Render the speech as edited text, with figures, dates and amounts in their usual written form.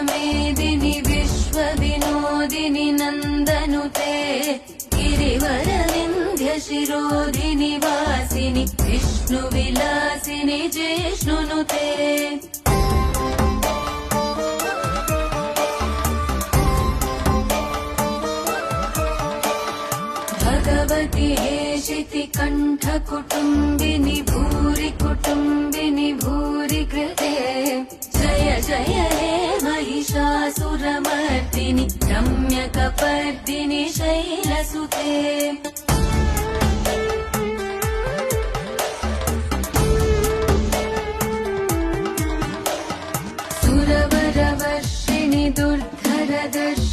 मेदिनि विश्वविनोदिनि नन्दनुते गिरिवरविन्ध्यशिरोधिनि वासिनि विष्णुविलासिनि जिष्णुनुते भगवति हेशिति कण्ठकुटुम्बिनि भूरि कुटुम्बिनि भूरि कृते जय जय हे महिषासुरमर्दिनि रम्यकपर्दिनि शैलसुते सुरवरवर्षिणि दुर्धरदर्शिनि